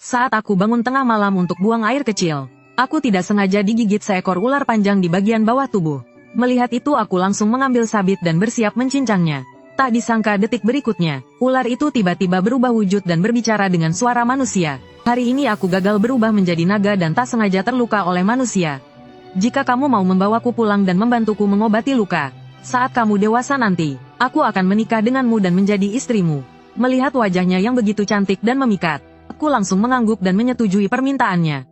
Saat aku bangun tengah malam untuk buang air kecil, aku tidak sengaja digigit seekor ular panjang di bagian bawah tubuh. Melihat itu aku langsung mengambil sabit dan bersiap mencincangnya. Tak disangka detik berikutnya, ular itu tiba-tiba berubah wujud dan berbicara dengan suara manusia. Hari ini aku gagal berubah menjadi naga dan tak sengaja terluka oleh manusia. Jika kamu mau membawaku pulang dan membantuku mengobati luka, saat kamu dewasa nanti, aku akan menikah denganmu dan menjadi istrimu. Melihat wajahnya yang begitu cantik dan memikat, aku langsung mengangguk dan menyetujui permintaannya.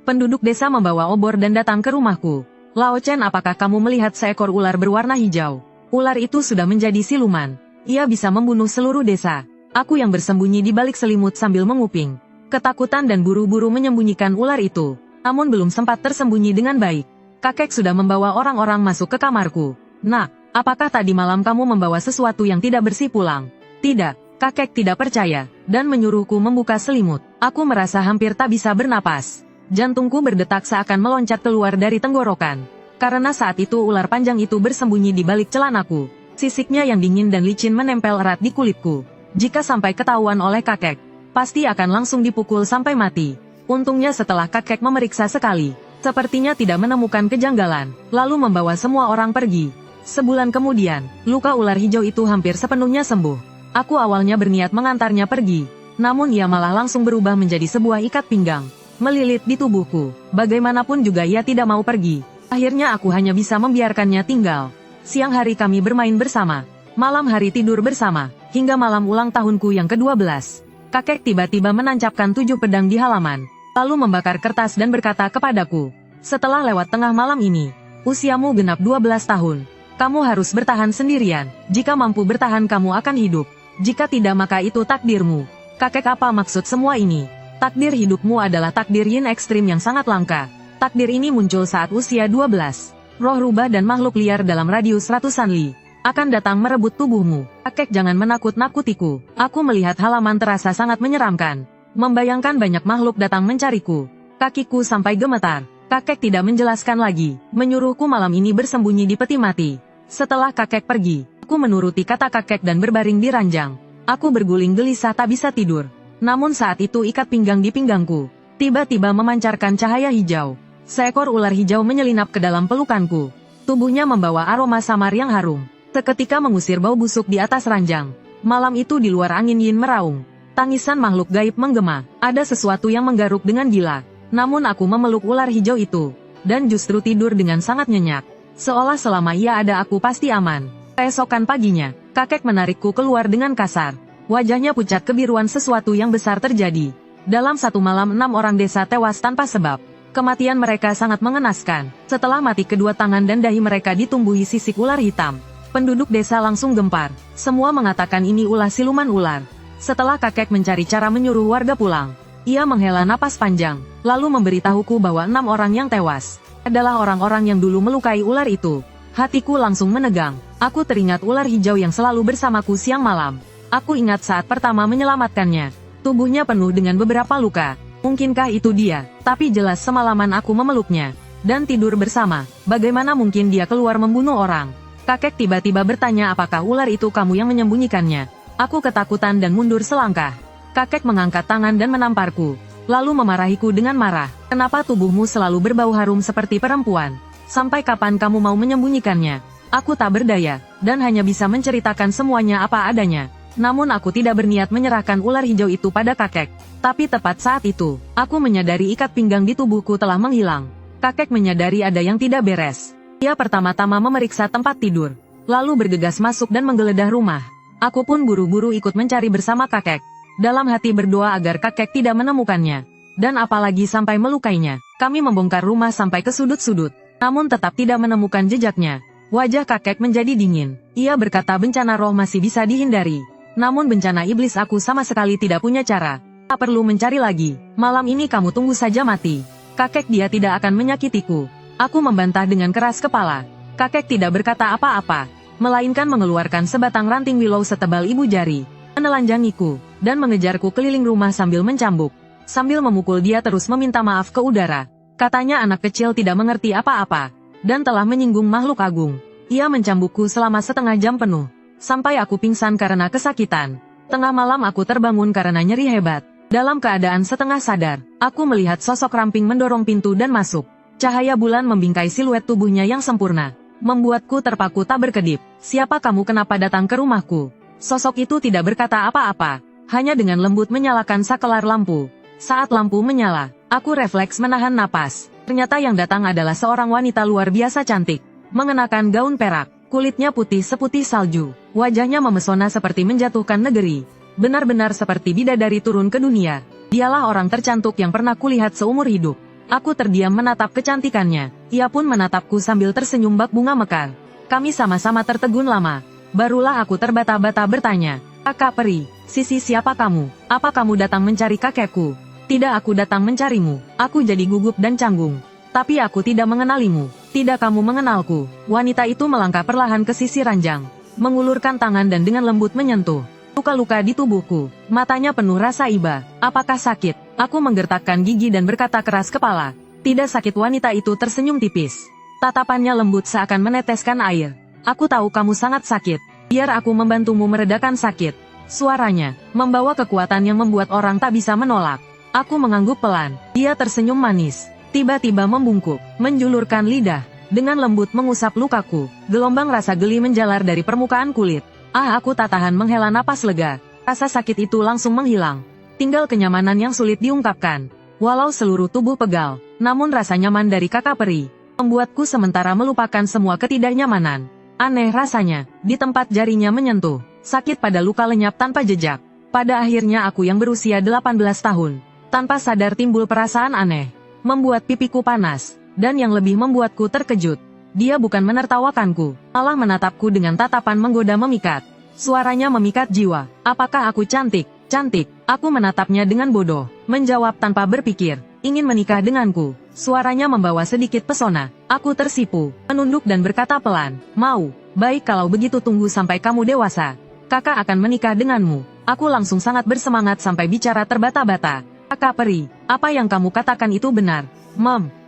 Penduduk desa membawa obor dan datang ke rumahku. Lao Chen, apakah kamu melihat seekor ular berwarna hijau? Ular itu sudah menjadi siluman. Ia bisa membunuh seluruh desa. Aku yang bersembunyi di balik selimut sambil menguping. Ketakutan dan buru-buru menyembunyikan ular itu. Namun belum sempat tersembunyi dengan baik. Kakek sudah membawa orang-orang masuk ke kamarku. Nak, apakah tadi malam kamu membawa sesuatu yang tidak bersih pulang? Tidak, kakek tidak percaya, dan menyuruhku membuka selimut. Aku merasa hampir tak bisa bernapas. Jantungku berdetak seakan meloncat keluar dari tenggorokan. Karena saat itu ular panjang itu bersembunyi di balik celanaku. Sisiknya yang dingin dan licin menempel erat di kulitku. Jika sampai ketahuan oleh kakek, pasti akan langsung dipukul sampai mati. Untungnya setelah kakek memeriksa sekali, sepertinya tidak menemukan kejanggalan, lalu membawa semua orang pergi. Sebulan kemudian, luka ular hijau itu hampir sepenuhnya sembuh. Aku awalnya berniat mengantarnya pergi, namun ia malah langsung berubah menjadi sebuah ikat pinggang, melilit di tubuhku. Bagaimanapun juga ia tidak mau pergi. Akhirnya aku hanya bisa membiarkannya tinggal. Siang hari kami bermain bersama, malam hari tidur bersama, hingga malam ulang tahunku yang ke-12. Kakek tiba-tiba menancapkan 7 pedang di halaman, lalu membakar kertas dan berkata kepadaku, setelah lewat tengah malam ini, usiamu genap 12 tahun. Kamu harus bertahan sendirian. Jika mampu bertahan kamu akan hidup. Jika tidak maka itu takdirmu. Kakek, apa maksud semua ini? Takdir hidupmu adalah takdir yin ekstrim yang sangat langka. Takdir ini muncul saat usia 12. Roh rubah dan makhluk liar dalam radius ratusan li akan datang merebut tubuhmu. Kakek, jangan menakut-nakutiku. Aku melihat halaman terasa sangat menyeramkan. Membayangkan banyak makhluk datang mencariku. Kakiku sampai gemetar. Kakek tidak menjelaskan lagi. Menyuruhku malam ini bersembunyi di peti mati. Setelah kakek pergi, aku menuruti kata kakek dan berbaring di ranjang. Aku berguling gelisah tak bisa tidur. Namun saat itu ikat pinggang di pinggangku tiba-tiba memancarkan cahaya hijau. Seekor ular hijau menyelinap ke dalam pelukanku. Tubuhnya membawa aroma samar yang harum. Seketika mengusir bau busuk di atas ranjang. Malam itu di luar angin yin meraung. Tangisan makhluk gaib menggema. Ada sesuatu yang menggaruk dengan gila. Namun aku memeluk ular hijau itu. Dan justru tidur dengan sangat nyenyak. Seolah selama ia ada aku pasti aman. Keesokan paginya, kakek menarikku keluar dengan kasar. Wajahnya pucat kebiruan, sesuatu yang besar terjadi. Dalam satu malam 6 orang desa tewas tanpa sebab. Kematian mereka sangat mengenaskan. Setelah mati kedua tangan dan dahi mereka ditumbuhi sisik ular hitam. Penduduk desa langsung gempar. Semua mengatakan ini ulah siluman ular. Setelah kakek mencari cara menyuruh warga pulang, ia menghela napas panjang, lalu memberitahuku bahwa 6 orang yang tewas adalah orang-orang yang dulu melukai ular itu. Hatiku langsung menegang. Aku teringat ular hijau yang selalu bersamaku siang malam. Aku ingat saat pertama menyelamatkannya. Tubuhnya penuh dengan beberapa luka. Mungkinkah itu dia? Tapi jelas semalaman aku memeluknya dan tidur bersama. Bagaimana mungkin dia keluar membunuh orang? Kakek tiba-tiba bertanya, apakah ular itu kamu yang menyembunyikannya? Aku ketakutan dan mundur selangkah. Kakek mengangkat tangan dan menamparku, lalu memarahiku dengan marah. Kenapa tubuhmu selalu berbau harum seperti perempuan? Sampai kapan kamu mau menyembunyikannya? Aku tak berdaya, dan hanya bisa menceritakan semuanya apa adanya. Namun aku tidak berniat menyerahkan ular hijau itu pada kakek. Tapi tepat saat itu, aku menyadari ikat pinggang di tubuhku telah menghilang. Kakek menyadari ada yang tidak beres. Ia pertama-tama memeriksa tempat tidur, lalu bergegas masuk dan menggeledah rumah. Aku pun buru-buru ikut mencari bersama kakek. Dalam hati berdoa agar kakek tidak menemukannya, dan apalagi sampai melukainya. Kami membongkar rumah sampai ke sudut-sudut, namun tetap tidak menemukan jejaknya. Wajah kakek menjadi dingin. Ia berkata bencana roh masih bisa dihindari. Namun bencana iblis aku sama sekali tidak punya cara. Tak perlu mencari lagi. Malam ini kamu tunggu saja mati. Kakek, dia tidak akan menyakitiku. Aku membantah dengan keras kepala. Kakek tidak berkata apa-apa, melainkan mengeluarkan sebatang ranting willow setebal ibu jari, menelanjangiku, dan mengejarku keliling rumah sambil mencambuk. Sambil memukul dia terus meminta maaf ke udara. Katanya anak kecil tidak mengerti apa-apa, dan telah menyinggung makhluk agung. Ia mencambukku selama setengah jam penuh, sampai aku pingsan karena kesakitan. Tengah malam aku terbangun karena nyeri hebat. Dalam keadaan setengah sadar, aku melihat sosok ramping mendorong pintu dan masuk. Cahaya bulan membingkai siluet tubuhnya yang sempurna, membuatku terpaku tak berkedip. Siapa kamu, kenapa datang ke rumahku? Sosok itu tidak berkata apa-apa, hanya dengan lembut menyalakan sakelar lampu. Saat lampu menyala, aku refleks menahan napas. Ternyata yang datang adalah seorang wanita luar biasa cantik, mengenakan gaun perak, kulitnya putih seputih salju, wajahnya memesona seperti menjatuhkan negeri. Benar-benar seperti bidadari turun ke dunia. Dialah orang tercantik yang pernah kulihat seumur hidup. Aku terdiam menatap kecantikannya. Ia pun menatapku sambil tersenyum bak bunga mekar. Kami sama-sama tertegun lama. Barulah aku terbata-bata bertanya, "Kakak Peri, Sisi, siapa kamu? Apa kamu datang mencari kakekku?" "Tidak, aku datang mencarimu." Aku jadi gugup dan canggung. "Tapi aku tidak mengenalimu." "Tidak, kamu mengenalku." Wanita itu melangkah perlahan ke sisi ranjang, mengulurkan tangan dan dengan lembut menyentuh luka-luka di tubuhku. Matanya penuh rasa iba. "Apakah sakit?" Aku menggertakkan gigi dan berkata keras kepala. "Tidak sakit." Wanita itu tersenyum tipis. Tatapannya lembut seakan meneteskan air. "Aku tahu kamu sangat sakit. Biar aku membantumu meredakan sakit." Suaranya membawa kekuatan yang membuat orang tak bisa menolak. Aku mengangguk pelan. Dia tersenyum manis. Tiba-tiba membungkuk, menjulurkan lidah. Dengan lembut mengusap lukaku. Gelombang rasa geli menjalar dari permukaan kulit. Aku tak tahan menghela napas lega. Rasa sakit itu langsung menghilang. Tinggal kenyamanan yang sulit diungkapkan. Walau seluruh tubuh pegal, namun rasa nyaman dari kakak peri membuatku sementara melupakan semua ketidaknyamanan. Aneh rasanya, di tempat jarinya menyentuh, sakit pada luka lenyap tanpa jejak. Pada akhirnya aku yang berusia 18 tahun, tanpa sadar timbul perasaan aneh, membuat pipiku panas, dan yang lebih membuatku terkejut. Dia bukan menertawakanku, malah menatapku dengan tatapan menggoda memikat. Suaranya memikat jiwa. "Apakah aku cantik?" "Cantik." Aku menatapnya dengan bodoh, menjawab tanpa berpikir. "Ingin menikah denganku?" Suaranya membawa sedikit pesona. Aku tersipu, menunduk dan berkata pelan, "Mau." "Baik, kalau begitu tunggu sampai kamu dewasa. Kakak akan menikah denganmu." Aku langsung sangat bersemangat sampai bicara terbata-bata. "Kakak Peri, apa yang kamu katakan itu benar?"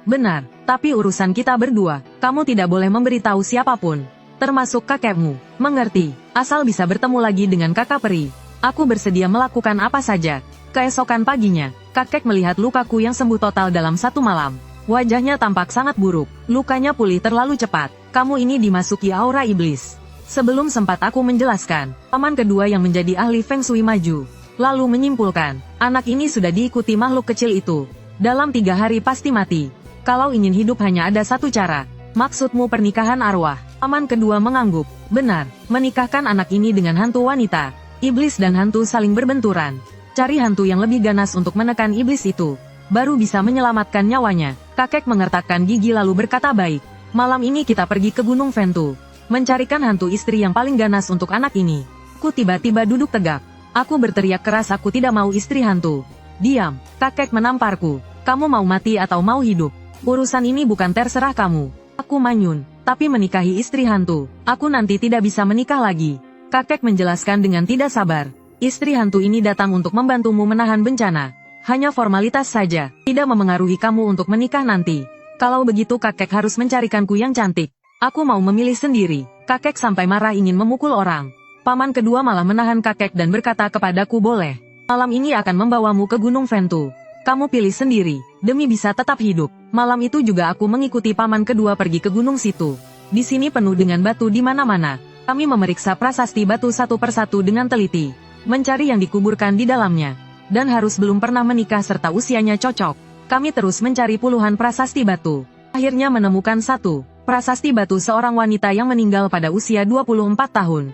Benar. Tapi urusan kita berdua, kamu tidak boleh memberitahu siapapun, termasuk kakekmu. Mengerti? Asal bisa bertemu lagi dengan kakak peri, aku bersedia melakukan apa saja." Keesokan paginya, kakek melihat lukaku yang sembuh total dalam 1 malam. Wajahnya tampak sangat buruk, lukanya pulih terlalu cepat. "Kamu ini dimasuki aura iblis." Sebelum sempat aku menjelaskan, paman kedua yang menjadi ahli Feng Shui maju, lalu menyimpulkan, anak ini sudah diikuti makhluk kecil itu. Dalam 3 hari pasti mati. Kalau ingin hidup hanya ada satu cara. "Maksudmu pernikahan arwah?" Paman kedua mengangguk. "Benar, menikahkan anak ini dengan hantu wanita." Iblis dan hantu saling berbenturan. Cari hantu yang lebih ganas untuk menekan iblis itu, baru bisa menyelamatkan nyawanya. Kakek mengertakkan gigi lalu berkata, "Baik, malam ini kita pergi ke Gunung Ventu, mencarikan hantu istri yang paling ganas untuk anak ini." Ku tiba-tiba duduk tegak. Aku berteriak keras, "Aku tidak mau istri hantu." "Diam." Kakek menamparku. "Kamu mau mati atau mau hidup? Urusan ini bukan terserah kamu." Aku manyun. "Tapi menikahi istri hantu, aku nanti tidak bisa menikah lagi." Kakek menjelaskan dengan tidak sabar. "Istri hantu ini datang untuk membantumu menahan bencana. Hanya formalitas saja, tidak memengaruhi kamu untuk menikah nanti. Kalau begitu kakek harus mencarikanku yang cantik. Aku mau memilih sendiri." Kakek sampai marah ingin memukul orang. Paman kedua malah menahan kakek dan berkata kepadaku, "Boleh. Malam ini akan membawamu ke Gunung Ventu. Kamu pilih sendiri, demi bisa tetap hidup." Malam itu juga aku mengikuti paman kedua pergi ke gunung situ. Di sini penuh dengan batu di mana-mana. Kami memeriksa prasasti batu satu persatu dengan teliti, mencari yang dikuburkan di dalamnya. Dan harus belum pernah menikah serta usianya cocok. Kami terus mencari puluhan prasasti batu. Akhirnya menemukan satu, prasasti batu seorang wanita yang meninggal pada usia 24 tahun.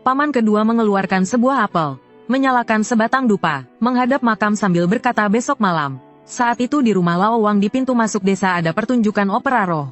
Paman kedua mengeluarkan sebuah apel, menyalakan sebatang dupa, menghadap makam sambil berkata, "Besok malam." Saat itu di rumah Lao Wang di pintu masuk desa ada pertunjukan opera roh.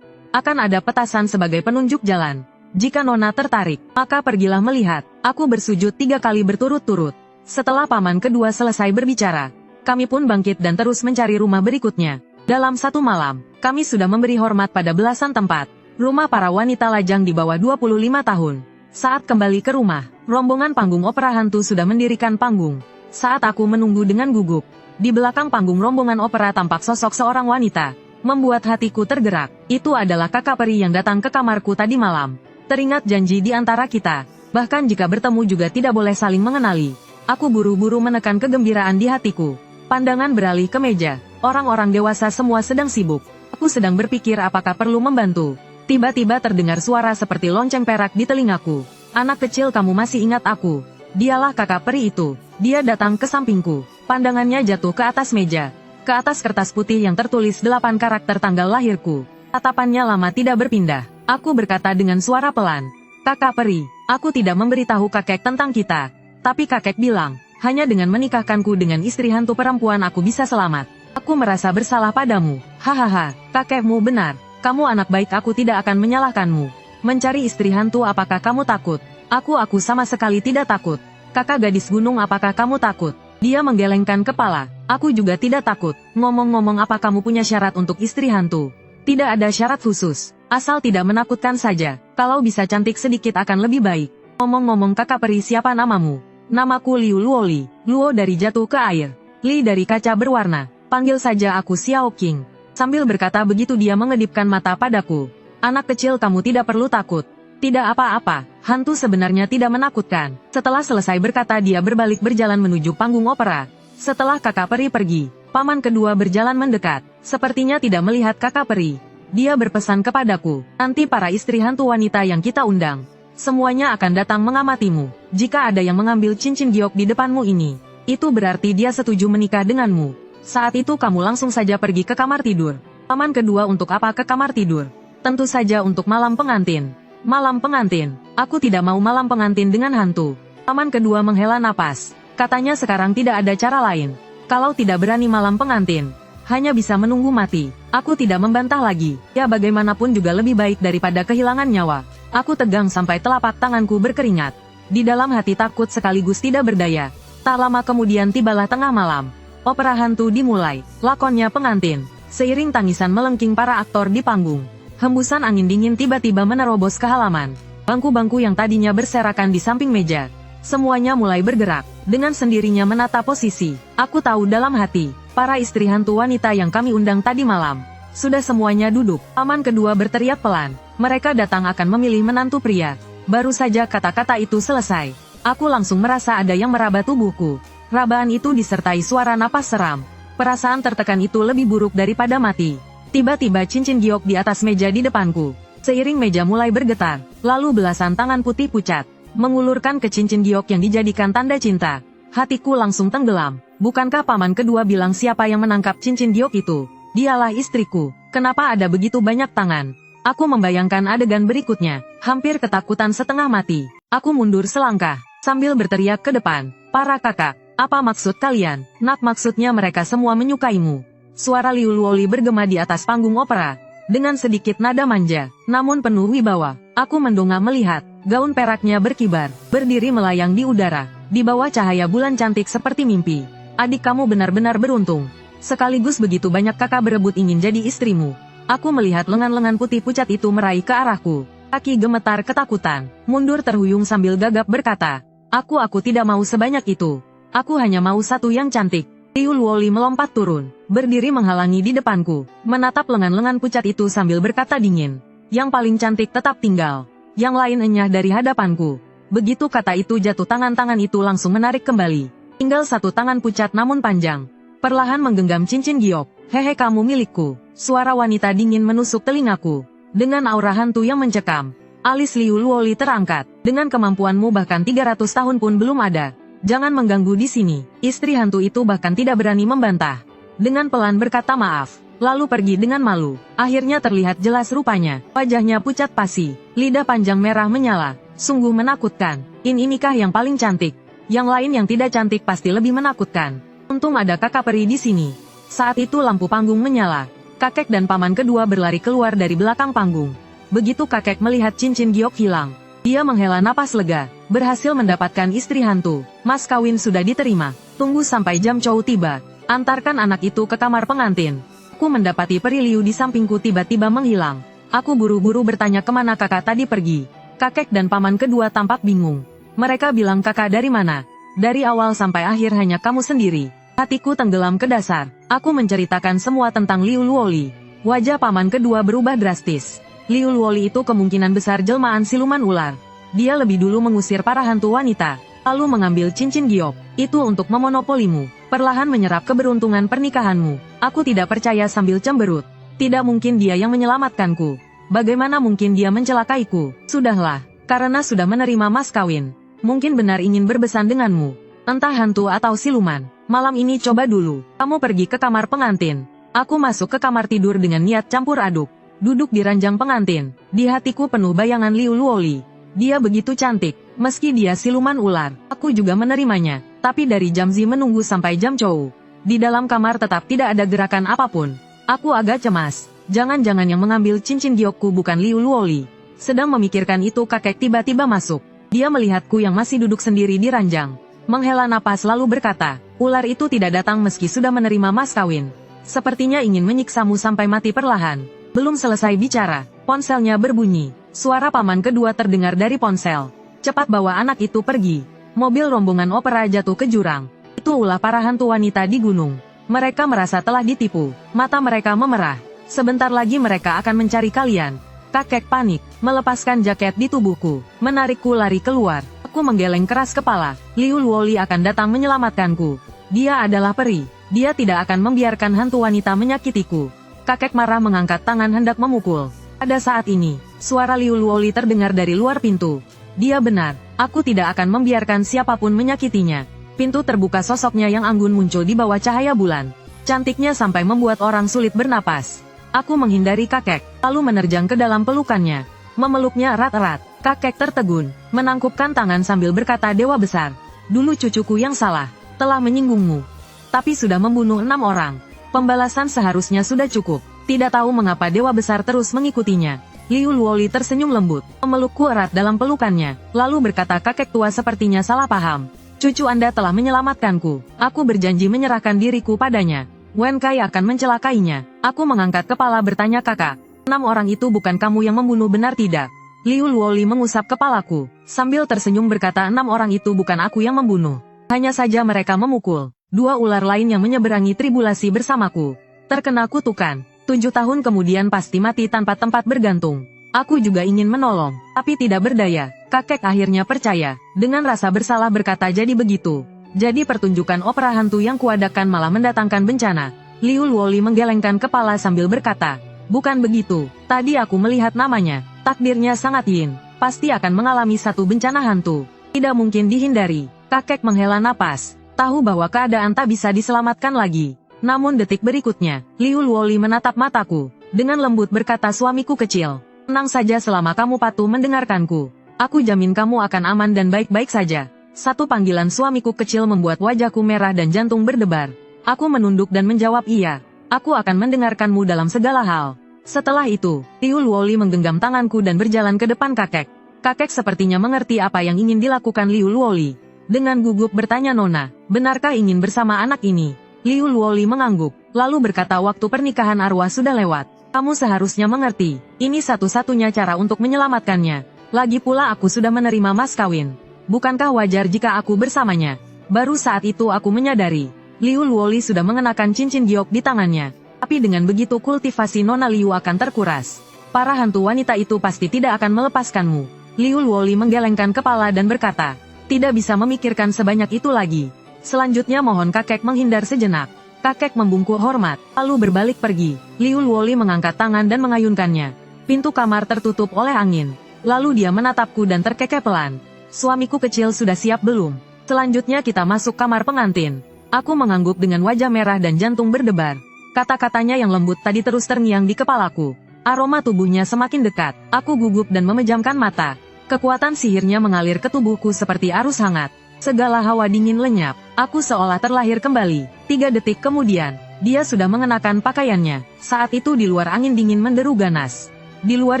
Akan ada petasan sebagai penunjuk jalan. Jika Nona tertarik, maka pergilah melihat. Aku bersujud 3 kali berturut-turut. Setelah paman kedua selesai berbicara, kami pun bangkit dan terus mencari rumah berikutnya. Dalam 1 malam, kami sudah memberi hormat pada belasan tempat. Rumah para wanita lajang di bawah 25 tahun. Saat kembali ke rumah, rombongan panggung opera hantu sudah mendirikan panggung. Saat aku menunggu dengan gugup, di belakang panggung rombongan opera tampak sosok seorang wanita, membuat hatiku tergerak. Itu adalah kakak peri yang datang ke kamarku tadi malam. Teringat janji di antara kita, bahkan jika bertemu juga tidak boleh saling mengenali. Aku buru-buru menekan kegembiraan di hatiku. Pandangan beralih ke meja. Orang-orang dewasa semua sedang sibuk. Aku sedang berpikir apakah perlu membantu. Tiba-tiba terdengar suara seperti lonceng perak di telingaku. Anak kecil, kamu masih ingat aku? Dialah kakak peri itu. Dia datang ke sampingku. Pandangannya jatuh ke atas meja. Ke atas kertas putih yang tertulis 8 karakter tanggal lahirku. Tatapannya lama tidak berpindah. Aku berkata dengan suara pelan. Kakak peri, aku tidak memberitahu kakek tentang kita. Tapi kakek bilang, hanya dengan menikahkanku dengan istri hantu perempuan aku bisa selamat. Aku merasa bersalah padamu. Hahaha, kakekmu benar. Kamu anak baik, aku tidak akan menyalahkanmu. Mencari istri hantu, apakah kamu takut? Aku sama sekali tidak takut. Kakak gadis gunung, apakah kamu takut? Dia menggelengkan kepala. Aku juga tidak takut. Ngomong-ngomong, apa kamu punya syarat untuk istri hantu? Tidak ada syarat khusus. Asal tidak menakutkan saja. Kalau bisa cantik sedikit akan lebih baik. Ngomong-ngomong, kakak peri, siapa namamu? Namaku Liu Luoli. Luo dari jatuh ke air. Li dari kaca berwarna. Panggil saja aku Xiao Qing. Sambil berkata begitu dia mengedipkan mata padaku. Anak kecil, kamu tidak perlu takut. Tidak apa-apa, hantu sebenarnya tidak menakutkan. Setelah selesai berkata dia berbalik berjalan menuju panggung opera. Setelah kakak peri pergi, paman kedua berjalan mendekat. Sepertinya tidak melihat kakak peri. Dia berpesan kepadaku, nanti para istri hantu wanita yang kita undang, semuanya akan datang mengamatimu. Jika ada yang mengambil cincin giok di depanmu ini, itu berarti dia setuju menikah denganmu. Saat itu kamu langsung saja pergi ke kamar tidur. Paman kedua, untuk apa ke kamar tidur? Tentu saja untuk malam pengantin. Malam pengantin? Aku tidak mau malam pengantin dengan hantu. Paman kedua menghela napas. Katanya sekarang tidak ada cara lain. Kalau tidak berani malam pengantin, hanya bisa menunggu mati. Aku tidak membantah lagi. Ya, bagaimanapun juga lebih baik daripada kehilangan nyawa. Aku tegang sampai telapak tanganku berkeringat. Di dalam hati takut sekaligus tidak berdaya. Tak lama kemudian tibalah tengah malam. Opera hantu dimulai. Lakonnya pengantin. Seiring tangisan melengking para aktor di panggung, hembusan angin dingin tiba-tiba menerobos ke halaman. Bangku-bangku yang tadinya berserakan di samping meja, semuanya mulai bergerak. Dengan sendirinya menata posisi. Aku tahu dalam hati, para istri hantu wanita yang kami undang tadi malam, sudah semuanya duduk. Paman kedua berteriak pelan. Mereka datang akan memilih menantu pria. Baru saja kata-kata itu selesai, aku langsung merasa ada yang meraba tubuhku. Rabaan itu disertai suara napas seram. Perasaan tertekan itu lebih buruk daripada mati. Tiba-tiba cincin giok di atas meja di depanku. Seiring meja mulai bergetar, lalu belasan tangan putih pucat mengulurkan ke cincin giok yang dijadikan tanda cinta. Hatiku langsung tenggelam. Bukankah paman kedua bilang siapa yang menangkap cincin giok itu? Dialah istriku. Kenapa ada begitu banyak tangan? Aku membayangkan adegan berikutnya. Hampir ketakutan setengah mati. Aku mundur selangkah, sambil berteriak ke depan. Para kakak, apa maksud kalian? Nak, maksudnya mereka semua menyukaimu. Suara Liu Luoli bergema di atas panggung opera. Dengan sedikit nada manja, namun penuh wibawa. Aku mendongak melihat, gaun peraknya berkibar, berdiri melayang di udara. Di bawah cahaya bulan cantik seperti mimpi. Adik, kamu benar-benar beruntung. Sekaligus begitu banyak kakak berebut ingin jadi istrimu. Aku melihat lengan-lengan putih pucat itu meraih ke arahku. Kaki gemetar ketakutan, mundur terhuyung sambil gagap berkata, Aku tidak mau sebanyak itu. Aku hanya mau satu yang cantik. Liu Luoli melompat turun, berdiri menghalangi di depanku, menatap lengan-lengan pucat itu sambil berkata dingin. Yang paling cantik tetap tinggal. Yang lain enyah dari hadapanku. Begitu kata itu jatuh, tangan-tangan itu langsung menarik kembali. Tinggal satu tangan pucat namun panjang. Perlahan menggenggam cincin giok. Hehe, kamu milikku. Suara wanita dingin menusuk telingaku. Dengan aura hantu yang mencekam, alis Liu Luoli terangkat. Dengan kemampuanmu bahkan 300 tahun pun belum ada. Jangan mengganggu di sini. Istri hantu itu bahkan tidak berani membantah. Dengan pelan berkata maaf, lalu pergi dengan malu. Akhirnya terlihat jelas rupanya. Wajahnya pucat pasi, lidah panjang merah menyala. Sungguh menakutkan. Inikah yang paling cantik? Yang lain yang tidak cantik pasti lebih menakutkan. Untung ada kakak peri di sini. Saat itu lampu panggung menyala. Kakek dan paman kedua berlari keluar dari belakang panggung. Begitu kakek melihat cincin giok hilang, dia menghela napas lega. Berhasil mendapatkan istri hantu. Mas kawin sudah diterima. Tunggu sampai jam Chow tiba. Antarkan anak itu ke kamar pengantin. Aku mendapati peri Liu di sampingku tiba-tiba menghilang. Aku buru-buru bertanya kemana kakak tadi pergi. Kakek dan paman kedua tampak bingung. Mereka bilang, kakak dari mana? Dari awal sampai akhir hanya kamu sendiri. Hatiku tenggelam ke dasar. Aku menceritakan semua tentang Liu Luoli. Wajah paman kedua berubah drastis. Liu Luoli itu kemungkinan besar jelmaan siluman ular. Dia lebih dulu mengusir para hantu wanita. lalu mengambil cincin giok. Itu untuk memonopolimu. Perlahan menyerap keberuntungan pernikahanmu. Aku tidak percaya sambil cemberut. Tidak mungkin dia yang menyelamatkanku. Bagaimana mungkin dia mencelakaiku? Sudahlah, karena sudah menerima mas kawin. Mungkin benar ingin berbesan denganmu. Entah hantu atau siluman. Malam ini coba dulu. Kamu pergi ke kamar pengantin. Aku masuk ke kamar tidur dengan niat campur aduk. Duduk di ranjang pengantin. Di hatiku penuh bayangan Liu Luoli. Dia begitu cantik. Meski dia siluman ular, aku juga menerimanya. Tapi dari jam Zi menunggu sampai jam Chou. Di dalam kamar tetap tidak ada gerakan apapun. Aku agak cemas. Jangan-jangan yang mengambil cincin giokku bukan Liu Luoli. Sedang memikirkan itu kakek tiba-tiba masuk. Dia melihatku yang masih duduk sendiri di ranjang. Menghela napas lalu berkata, ular itu tidak datang meski sudah menerima mas kawin. Sepertinya ingin menyiksamu sampai mati perlahan. Belum selesai bicara, ponselnya berbunyi. Suara paman kedua terdengar dari ponsel. Cepat bawa anak itu pergi. Mobil rombongan opera jatuh ke jurang. Itu ulah para hantu wanita di gunung. Mereka merasa telah ditipu. Mata mereka memerah. Sebentar lagi mereka akan mencari kalian. Kakek panik, melepaskan jaket di tubuhku, menarikku lari keluar. Aku menggeleng keras kepala. Liu Luoli akan datang menyelamatkanku. Dia adalah peri. Dia tidak akan membiarkan hantu wanita menyakitiku. Kakek marah mengangkat tangan hendak memukul. Pada saat ini, suara Liu Luoli terdengar dari luar pintu. Dia benar, aku tidak akan membiarkan siapapun menyakitinya. Pintu terbuka, sosoknya yang anggun muncul di bawah cahaya bulan. Cantiknya sampai membuat orang sulit bernapas. Aku menghindari kakek, lalu menerjang ke dalam pelukannya. Memeluknya erat-erat. Kakek tertegun, menangkupkan tangan sambil berkata, Dewa besar. Dulu cucuku yang salah, telah menyinggungmu. Tapi sudah membunuh 6 orang. Pembalasan seharusnya sudah cukup. Tidak tahu mengapa Dewa besar terus mengikutinya. Liu Luoli tersenyum lembut, memelukku erat dalam pelukannya, lalu berkata, kakek tua sepertinya salah paham. Cucu Anda telah menyelamatkanku. Aku berjanji menyerahkan diriku padanya. Wen Kai akan mencelakainya. Aku mengangkat kepala bertanya, kakak, 6 orang itu bukan kamu yang membunuh, benar tidak? Liu Luoli mengusap kepalaku, sambil tersenyum berkata, 6 orang itu bukan aku yang membunuh. Hanya saja mereka memukul 2 ular lain yang menyeberangi tribulasi bersamaku. Terkena kutukan. 7 tahun kemudian pasti mati tanpa tempat bergantung. Aku juga ingin menolong, tapi tidak berdaya. Kakek akhirnya percaya. Dengan rasa bersalah berkata, jadi begitu. Jadi pertunjukan opera hantu yang kuadakan malah mendatangkan bencana. Liu Luoli menggelengkan kepala sambil berkata, bukan begitu. Tadi aku melihat namanya. Takdirnya sangat yin. Pasti akan mengalami satu bencana hantu. Tidak mungkin dihindari. Kakek menghela napas. Tahu bahwa keadaan tak bisa diselamatkan lagi. Namun detik berikutnya, Liu Luoli menatap mataku. Dengan lembut berkata, suamiku kecil. Tenang saja selama kamu patuh mendengarkanku. Aku jamin kamu akan aman dan baik-baik saja. Satu panggilan suamiku kecil membuat wajahku merah dan jantung berdebar. Aku menunduk dan menjawab iya. Aku akan mendengarkanmu dalam segala hal. Setelah itu, Liu Luoli menggenggam tanganku dan berjalan ke depan kakek. Kakek sepertinya mengerti apa yang ingin dilakukan Liu Luoli. Dengan gugup bertanya, Nona, benarkah ingin bersama anak ini? Liu Luoli mengangguk, lalu berkata, waktu pernikahan arwah sudah lewat. Kamu seharusnya mengerti, ini satu-satunya cara untuk menyelamatkannya. Lagi pula aku sudah menerima mas kawin. Bukankah wajar jika aku bersamanya? Baru saat itu aku menyadari, Liu Luoli sudah mengenakan cincin giok di tangannya. Tapi dengan begitu kultivasi Nona Liu akan terkuras. Para hantu wanita itu pasti tidak akan melepaskanmu. Liu Luoli menggelengkan kepala dan berkata, tidak bisa memikirkan sebanyak itu lagi. Selanjutnya mohon kakek menghindar sejenak. Kakek membungkuk hormat, lalu berbalik pergi. Liu Luoli mengangkat tangan dan mengayunkannya. Pintu kamar tertutup oleh angin. Lalu dia menatapku dan terkekeh pelan. Suamiku kecil sudah siap belum? Selanjutnya kita masuk kamar pengantin. Aku mengangguk dengan wajah merah dan jantung berdebar. Kata-katanya yang lembut tadi terus terngiang di kepalaku. Aroma tubuhnya semakin dekat. Aku gugup dan memejamkan mata. Kekuatan sihirnya mengalir ke tubuhku seperti arus hangat. Segala hawa dingin lenyap. Aku seolah terlahir kembali. 3 detik kemudian, dia sudah mengenakan pakaiannya. Saat itu di luar angin dingin menderu ganas. Di luar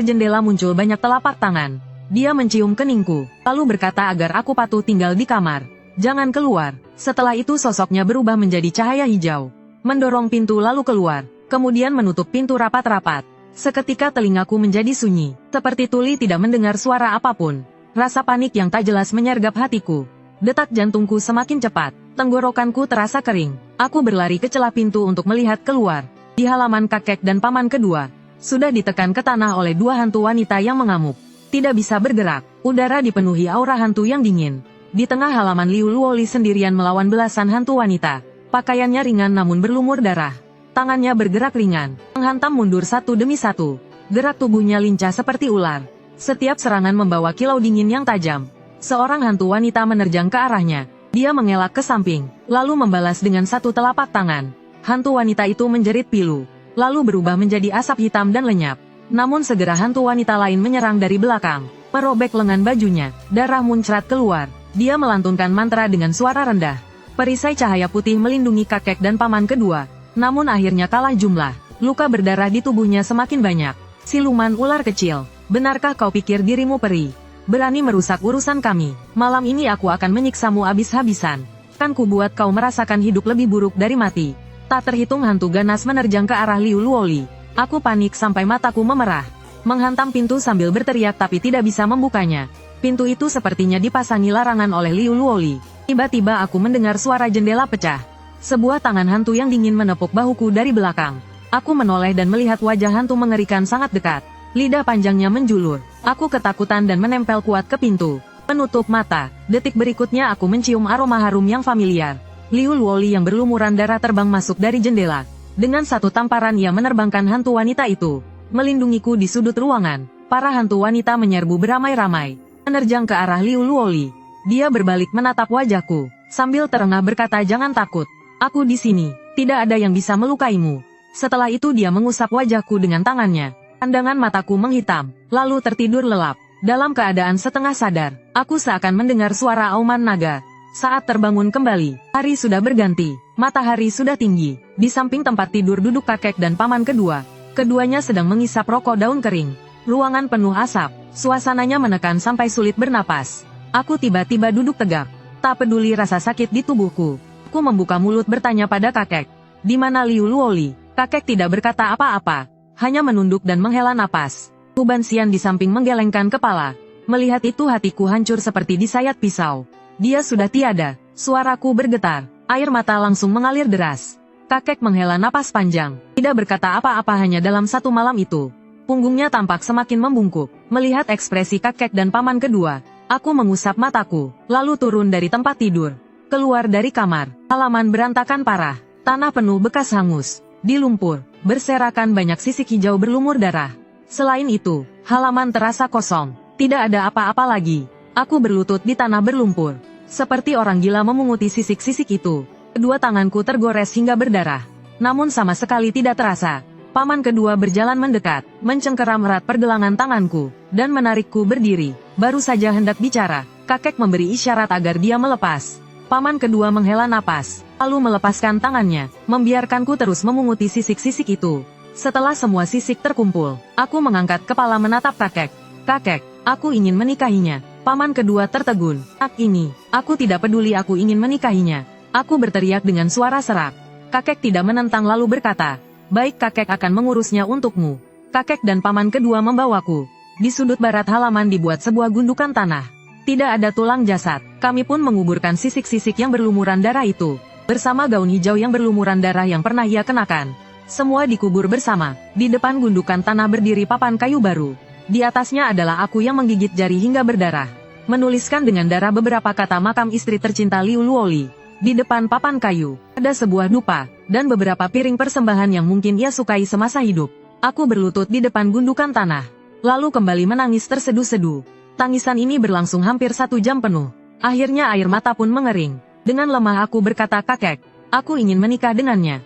jendela muncul banyak telapak tangan. Dia mencium keningku, lalu berkata agar aku patuh tinggal di kamar. Jangan keluar. Setelah itu sosoknya berubah menjadi cahaya hijau. Mendorong pintu lalu keluar. Kemudian menutup pintu rapat-rapat. Seketika telingaku menjadi sunyi. Seperti tuli tidak mendengar suara apapun. Rasa panik yang tak jelas menyergap hatiku. Detak jantungku semakin cepat, tenggorokanku terasa kering. Aku berlari ke celah pintu untuk melihat keluar. Di halaman kakek dan paman kedua, sudah ditekan ke tanah oleh 2 hantu wanita yang mengamuk. Tidak bisa bergerak, udara dipenuhi aura hantu yang dingin. Di tengah halaman Liu Luoli sendirian melawan belasan hantu wanita. Pakaiannya ringan namun berlumur darah. Tangannya bergerak ringan, menghantam mundur satu demi satu. Gerak tubuhnya lincah seperti ular. Setiap serangan membawa kilau dingin yang tajam. Seorang hantu wanita menerjang ke arahnya. Dia mengelak ke samping, lalu membalas dengan satu telapak tangan. Hantu wanita itu menjerit pilu, lalu berubah menjadi asap hitam dan lenyap. Namun segera hantu wanita lain menyerang dari belakang, merobek lengan bajunya, darah muncrat keluar. Dia melantunkan mantra dengan suara rendah. Perisai cahaya putih melindungi kakek dan paman kedua, namun akhirnya kalah jumlah. Luka berdarah di tubuhnya semakin banyak. Siluman ular kecil, benarkah kau pikir dirimu peri? Berani merusak urusan kami? Malam ini aku akan menyiksamu habis-habisan. Kan ku buat kau merasakan hidup lebih buruk dari mati. Tak terhitung hantu ganas menerjang ke arah Liu Luoli. Aku panik sampai mataku memerah. Menghantam pintu sambil berteriak tapi tidak bisa membukanya. Pintu itu sepertinya dipasangi larangan oleh Liu Luoli. Tiba-tiba aku mendengar suara jendela pecah. Sebuah tangan hantu yang dingin menepuk bahuku dari belakang. Aku menoleh dan melihat wajah hantu mengerikan sangat dekat. Lidah panjangnya menjulur. Aku ketakutan dan menempel kuat ke pintu. Menutup mata. Detik berikutnya aku mencium aroma harum yang familiar. Liu Luoli yang berlumuran darah terbang masuk dari jendela. Dengan satu tamparan ia menerbangkan hantu wanita itu. Melindungiku di sudut ruangan. Para hantu wanita menyerbu beramai-ramai. Menerjang ke arah Liu Luoli. Dia berbalik menatap wajahku. Sambil terengah berkata, jangan takut. Aku di sini. Tidak ada yang bisa melukaimu. Setelah itu dia mengusap wajahku dengan tangannya. Pandangan mataku menghitam, lalu tertidur lelap. Dalam keadaan setengah sadar, aku seakan mendengar suara auman naga. Saat terbangun kembali, hari sudah berganti, matahari sudah tinggi. Di samping tempat tidur duduk kakek dan paman kedua. Keduanya sedang mengisap rokok daun kering. Ruangan penuh asap, suasananya menekan sampai sulit bernapas. Aku tiba-tiba duduk tegak. Tak peduli rasa sakit di tubuhku. Aku membuka mulut bertanya pada kakek. Di mana Liu Luoli? Kakek tidak berkata apa-apa, hanya menunduk dan menghela napas. Tuban Xian di samping menggelengkan kepala. Melihat itu hatiku hancur seperti disayat pisau. Dia sudah tiada. Suaraku bergetar, air mata langsung mengalir deras. Kakek menghela napas panjang, tidak berkata apa-apa hanya dalam satu malam itu. Punggungnya tampak semakin membungkuk. Melihat ekspresi kakek dan paman kedua, aku mengusap mataku, lalu turun dari tempat tidur. Keluar dari kamar, halaman berantakan parah, tanah penuh bekas hangus. Di lumpur, berserakan banyak sisik hijau berlumur darah. Selain itu, halaman terasa kosong. Tidak ada apa-apa lagi. Aku berlutut di tanah berlumpur. Seperti orang gila memunguti sisik-sisik itu. Kedua tanganku tergores hingga berdarah. Namun sama sekali tidak terasa. Paman kedua berjalan mendekat, mencengkeram erat pergelangan tanganku, dan menarikku berdiri. Baru saja hendak bicara, kakek memberi isyarat agar dia melepas. Paman kedua menghela napas, lalu melepaskan tangannya, membiarkanku terus memunguti sisik-sisik itu. Setelah semua sisik terkumpul, aku mengangkat kepala menatap kakek. Kakek, aku ingin menikahinya. Paman kedua tertegun. Ini, aku tidak peduli, aku ingin menikahinya. Aku berteriak dengan suara serak. Kakek tidak menentang lalu berkata, baik, kakek akan mengurusnya untukmu. Kakek dan paman kedua membawaku. Di sudut barat halaman dibuat sebuah gundukan tanah. Tidak ada tulang jasad. Kami pun menguburkan sisik-sisik yang berlumuran darah itu, bersama gaun hijau yang berlumuran darah yang pernah ia kenakan. Semua dikubur bersama. Di depan gundukan tanah berdiri papan kayu baru. Di atasnya adalah aku yang menggigit jari hingga berdarah. Menuliskan dengan darah beberapa kata makam istri tercinta Liu Luoli. Di depan papan kayu, ada sebuah dupa, dan beberapa piring persembahan yang mungkin ia sukai semasa hidup. Aku berlutut di depan gundukan tanah, lalu kembali menangis terseduh-seduh. Tangisan ini berlangsung hampir 1 jam penuh. Akhirnya air mata pun mengering. Dengan lemah aku berkata, kakek, aku ingin menikah dengannya.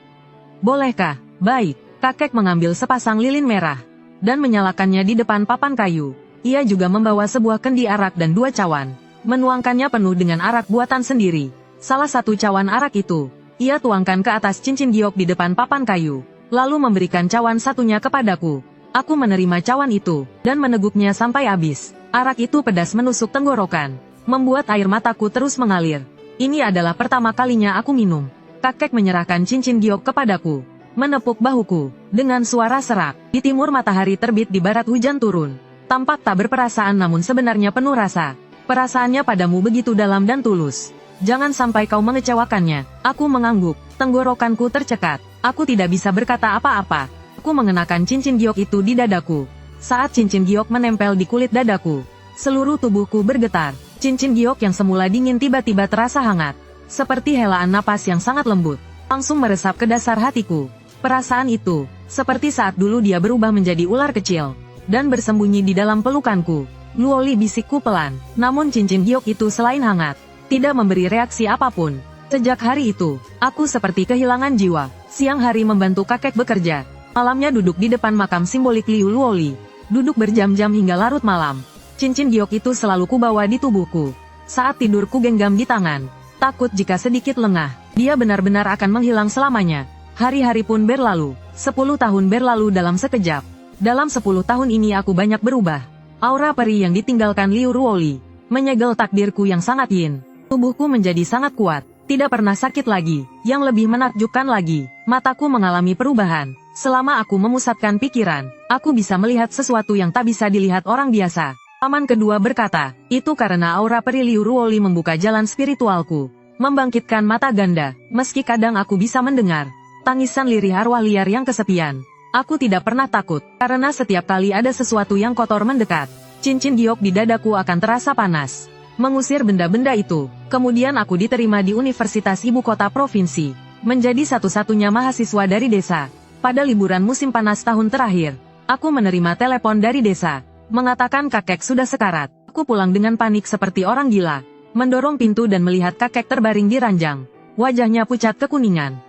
Bolehkah? Baik. Kakek mengambil sepasang lilin merah, dan menyalakannya di depan papan kayu. Ia juga membawa sebuah kendi arak dan 2 cawan. Menuangkannya penuh dengan arak buatan sendiri. Salah satu cawan arak itu, ia tuangkan ke atas cincin giok di depan papan kayu, lalu memberikan cawan satunya kepadaku. Aku menerima cawan itu, dan meneguknya sampai habis. Arak itu pedas menusuk tenggorokan, membuat air mataku terus mengalir. Ini adalah pertama kalinya aku minum. Kakek menyerahkan cincin giok kepadaku, menepuk bahuku, dengan suara serak. Di timur matahari terbit, di barat hujan turun. Tampak tak berperasaan namun sebenarnya penuh rasa. Perasaannya padamu begitu dalam dan tulus. Jangan sampai kau mengecewakannya. Aku mengangguk, tenggorokanku tercekat. Aku tidak bisa berkata apa-apa. Aku mengenakan cincin giok itu di dadaku. Saat cincin giok menempel di kulit dadaku, seluruh tubuhku bergetar. Cincin giok yang semula dingin tiba-tiba terasa hangat. Seperti helaan napas yang sangat lembut. Langsung meresap ke dasar hatiku. Perasaan itu, seperti saat dulu dia berubah menjadi ular kecil. Dan bersembunyi di dalam pelukanku. Luoli, bisikku pelan. Namun cincin giok itu selain hangat, tidak memberi reaksi apapun. Sejak hari itu, aku seperti kehilangan jiwa. Siang hari membantu kakek bekerja. Malamnya duduk di depan makam simbolik Liu Luoli. Duduk berjam-jam hingga larut malam. Cincin giok itu selalu kubawa di tubuhku. Saat tidur ku genggam di tangan. Takut jika sedikit lengah, dia benar-benar akan menghilang selamanya. Hari-hari pun berlalu. 10 tahun berlalu dalam sekejap. Dalam 10 tahun ini aku banyak berubah. Aura peri yang ditinggalkan Liu Luoli menyegel takdirku yang sangat yin. Tubuhku menjadi sangat kuat. Tidak pernah sakit lagi. Yang lebih menakjubkan lagi, mataku mengalami perubahan. Selama aku memusatkan pikiran, aku bisa melihat sesuatu yang tak bisa dilihat orang biasa. Paman kedua berkata, itu karena aura peri Liu Luoli membuka jalan spiritualku. Membangkitkan mata ganda, meski kadang aku bisa mendengar tangisan lirih arwah liar yang kesepian. Aku tidak pernah takut, karena setiap kali ada sesuatu yang kotor mendekat, cincin giok di dadaku akan terasa panas. Mengusir benda-benda itu, kemudian aku diterima di Universitas Ibu Kota Provinsi. Menjadi satu-satunya mahasiswa dari desa. Pada liburan musim panas tahun terakhir, aku menerima telepon dari desa. Mengatakan kakek sudah sekarat. Aku pulang dengan panik seperti orang gila. Mendorong pintu dan melihat kakek terbaring di ranjang. Wajahnya pucat kekuningan.